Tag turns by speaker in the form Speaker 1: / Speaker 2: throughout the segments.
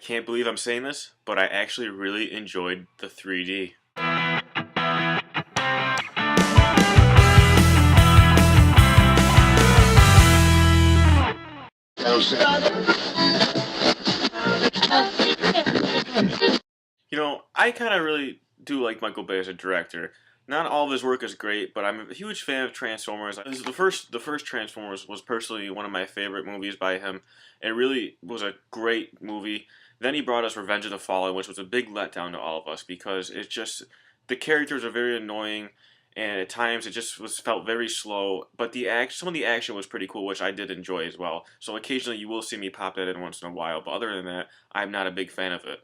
Speaker 1: can't believe I'm saying this, but I actually really enjoyed the 3D. I kind of really do like Michael Bay as a director. Not all of his work is great, but I'm a huge fan of Transformers. This is the first Transformers was personally one of my favorite movies by him. It really was a great movie. Then he brought us Revenge of the Fallen, which was a big letdown to all of us because it's just the characters are very annoying, and at times it just felt very slow. But some of the action was pretty cool, which I did enjoy as well. So occasionally you will see me pop that in once in a while. But other than that, I'm not a big fan of it.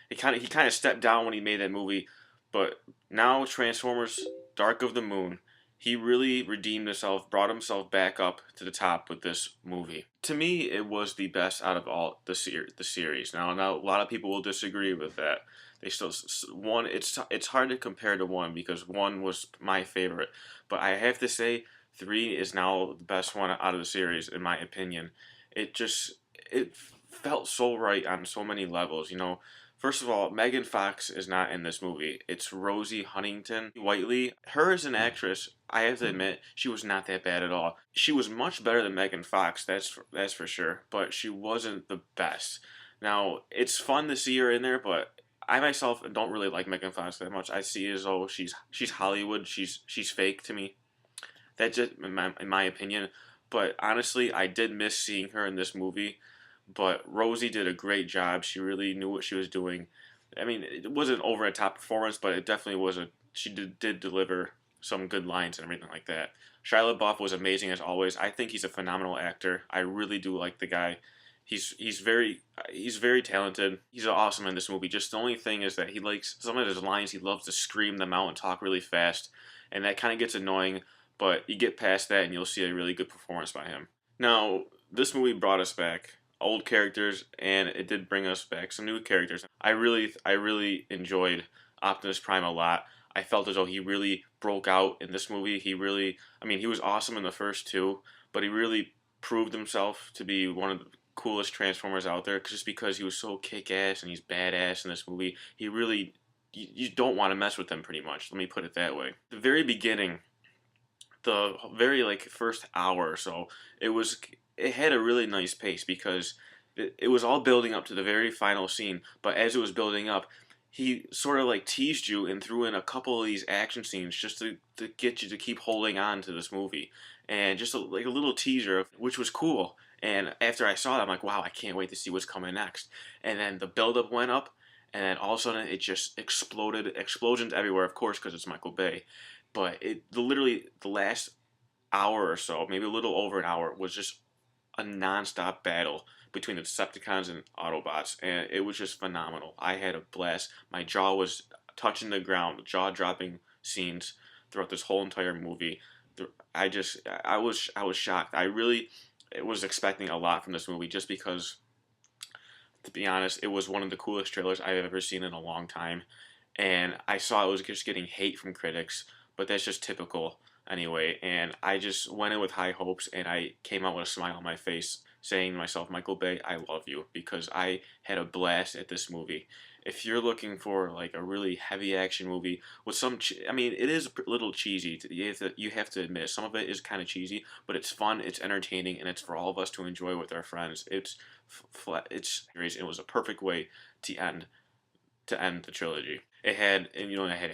Speaker 1: He kind of stepped down when he made that movie, but now Transformers: Dark of the Moon, he really redeemed himself, brought himself back up to the top with this movie. To me, it was the best out of all the series. Now a lot of people will disagree with that. They still one. It's hard to compare to one because one was my favorite, but I have to say 3 is now the best one out of the series in my opinion. It felt so right on so many levels. First of all, Megan Fox is not in this movie. It's Rosie Huntington-Whiteley. Her as an actress, I have to admit, she was not that bad at all. She was much better than Megan Fox, that's for sure, but she wasn't the best. Now, it's fun to see her in there, but I myself don't really like Megan Fox that much. I see it as though she's Hollywood. She's fake to me. That's just in my opinion. But honestly, I did miss seeing her in this movie. But Rosie did a great job. She really knew what she was doing. I mean, it wasn't over a top performance, but it definitely was a. She did deliver some good lines and everything like that. Shia LaBeouf was amazing as always. I think he's a phenomenal actor. I really do like the guy. He's very talented. He's awesome in this movie. Just the only thing is that he likes some of his lines. He loves to scream them out and talk really fast, and that kind of gets annoying. But you get past that, and you'll see a really good performance by him. Now, this movie brought us back old characters, and it did bring us back some new characters. I really enjoyed Optimus Prime a lot. I felt as though he really broke out in this movie. He was awesome in the first two, but he really proved himself to be one of the coolest Transformers out there just because he was so kick-ass and he's badass in this movie. He really, you don't want to mess with him pretty much. Let me put it that way. The very beginning, the very first hour or so, it had a really nice pace because it was all building up to the very final scene. But as it was building up, he sort of teased you and threw in a couple of these action scenes just to get you to keep holding on to this movie, and just a little teaser, which was cool. And after I saw that, I'm like, wow, I can't wait to see what's coming next. And then the build-up went up, and then all of a sudden it just exploded. Explosions everywhere, of course, because it's Michael Bay. But literally the last hour or so, maybe a little over an hour, was just a non-stop battle between the Decepticons and Autobots, and it was just phenomenal. I had a blast. My jaw was touching the ground, jaw-dropping scenes throughout this whole entire movie. I was shocked. I really was expecting a lot from this movie just because, to be honest, it was one of the coolest trailers I've ever seen in a long time, and I saw it was just getting hate from critics, but that's just typical anyway. And I just went in with high hopes, and I came out with a smile on my face, saying to myself, Michael Bay, I love you, because I had a blast at this movie. If you're looking for a really heavy action movie with it is a little cheesy. You have to admit some of it is kind of cheesy, but it's fun, it's entertaining, and it's for all of us to enjoy with our friends. It was a perfect way to end the trilogy. It had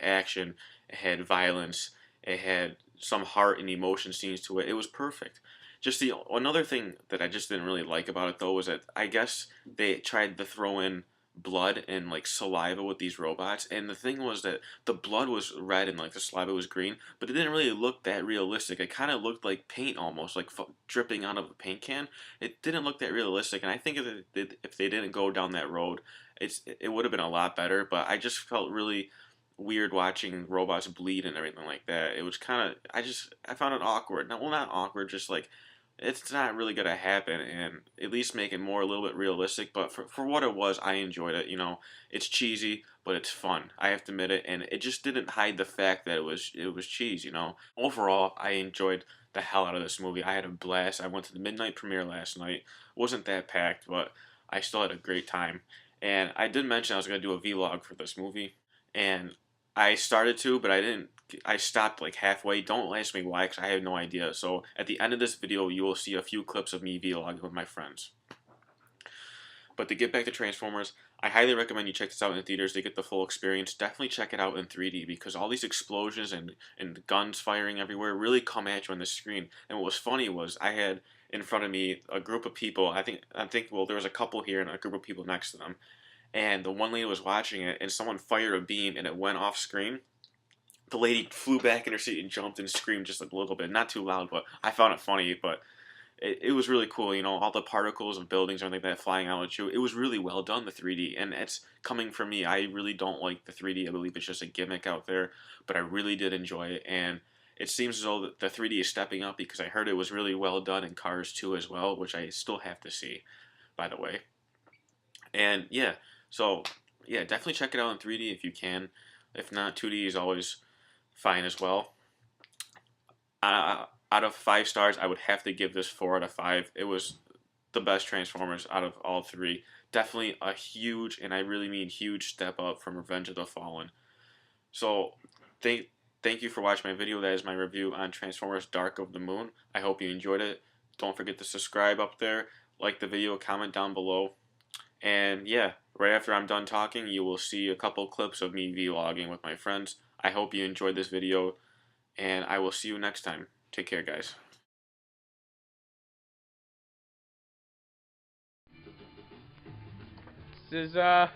Speaker 1: action, it had violence, it had some heart and emotion scenes to it. It was perfect. Just another thing that I just didn't really like about it though was that I guess they tried to throw in blood and saliva with these robots, and the thing was that the blood was red and the saliva was green, but it didn't really look that realistic. It kind of looked like paint almost, dripping out of a paint can. It didn't look that realistic, and I think if they didn't go down that road, it would have been a lot better. But I just felt really weird watching robots bleed and everything like that. It was kind of I found it awkward. Not awkward, just it's not really gonna happen, and at least make it a little bit realistic. But for what it was, I enjoyed it. It's cheesy, but it's fun. I have to admit it, and it just didn't hide the fact that it was cheese. Overall, I enjoyed the hell out of this movie. I had a blast. I went to the midnight premiere last night. Wasn't that packed, but I still had a great time. And I did mention I was going to do a vlog for this movie, and I started to, but I didn't. I stopped like halfway. Don't ask me why, because I have no idea. So at the end of this video, you will see a few clips of me vlogging with my friends. But to get back to Transformers, I highly recommend you check this out in theaters to get the full experience. Definitely check it out in 3D because all these explosions and guns firing everywhere really come at you on the screen. And what was funny was I had in front of me a group of people. I think well there was a couple here and a group of people next to them. And the one lady was watching it and someone fired a beam and it went off screen. The lady flew back in her seat and jumped and screamed just a little bit. Not too loud, but I found it funny, but it was really cool, you know, all the particles of buildings and everything like that flying out at you. It was really well done, the 3D, and it's coming from me. I really don't like the 3D. I believe it's just a gimmick out there, but I really did enjoy it, and it seems as though the 3D is stepping up because I heard it was really well done in Cars 2 as well, which I still have to see, by the way. And yeah, so yeah, definitely check it out in 3D if you can. If not, 2D is always fine as well. Out of 5 stars, I would have to give this 4 out of 5. It was the best Transformers out of all 3. Definitely a huge, and I really mean huge, step up from Revenge of the Fallen. So, thank you for watching my video. That is my review on Transformers Dark of the Moon. I hope you enjoyed it. Don't forget to subscribe up there, like the video, comment down below. And yeah, right after I'm done talking, you will see a couple clips of me vlogging with my friends. I hope you enjoyed this video, and I will see you next time. Take care, guys.
Speaker 2: This is
Speaker 1: Oh,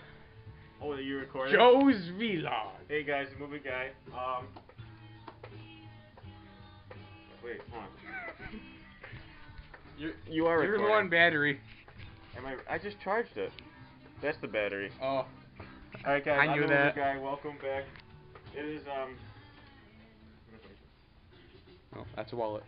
Speaker 1: are you recording?
Speaker 2: Joe's vlog.
Speaker 1: Hey guys, the movie guy. Wait, hold on. You are
Speaker 2: You're
Speaker 1: recording.
Speaker 2: low on battery.
Speaker 1: I just charged it. That's the battery.
Speaker 2: Oh.
Speaker 1: Alright guys,
Speaker 2: I
Speaker 1: I'm
Speaker 2: knew
Speaker 1: the
Speaker 2: that.
Speaker 1: movie guy. Welcome back. It is
Speaker 2: Oh, that's a wallet.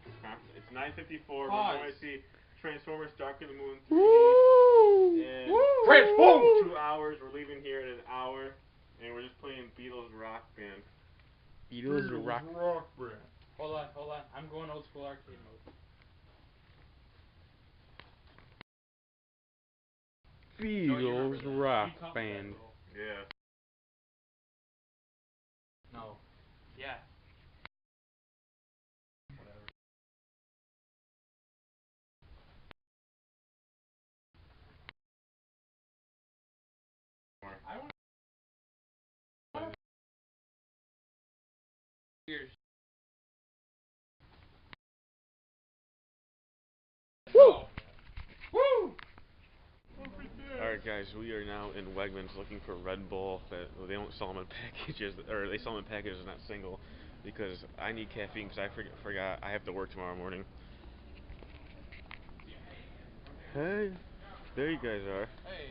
Speaker 1: It's 9:54.
Speaker 2: Pause.
Speaker 1: We're going to see Transformers Dark of the Moon 3D.
Speaker 2: Woo!
Speaker 1: And
Speaker 2: Transform!
Speaker 1: 2 hours. We're leaving here in an hour, and we're just playing Beatles Rock Band.
Speaker 2: Beatles rock.
Speaker 3: Band. Hold on. I'm going old school arcade mode.
Speaker 2: Beatles rock band.
Speaker 1: Yeah.
Speaker 3: No. Yeah. I want years.
Speaker 2: Woo!
Speaker 3: Woo!
Speaker 1: Alright guys, we are now in Wegmans looking for Red Bull. That they don't sell them in packages, or they sell them in packages, not single, because I need caffeine because I forgot I have to work tomorrow morning. Hey, there you guys are.
Speaker 3: Hey.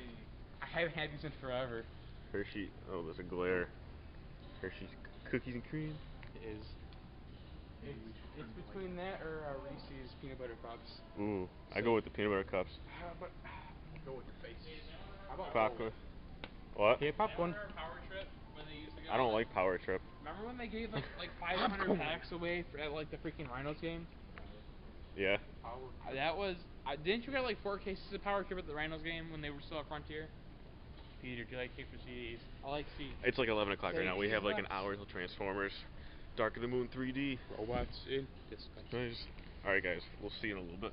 Speaker 3: I haven't had these in forever.
Speaker 1: Hershey, oh there's a glare. Hershey's cookies and cream.
Speaker 3: It is. It's between that or Reese's peanut butter cups.
Speaker 1: Ooh, I go with the peanut butter cups.
Speaker 3: But go with your face. How about
Speaker 1: Popcorn. What?
Speaker 2: Yeah, popcorn.
Speaker 3: Power Trip when they used to go?
Speaker 1: I don't like Power Trip.
Speaker 3: Remember when they gave like 500 packs away for, at like the freaking Rhinos game?
Speaker 1: Yeah.
Speaker 3: That was. Didn't you get like 4 cases of Power Trip at the Rhinos game when they were still at Frontier? Peter, do you like cake for CDs? I like C.
Speaker 1: It's like 11 o'clock right now. We have like an
Speaker 3: $6.
Speaker 1: hour until Transformers Dark of the Moon 3D.
Speaker 2: Robots in discussion.
Speaker 1: Nice. Alright guys, we'll see you in a little bit.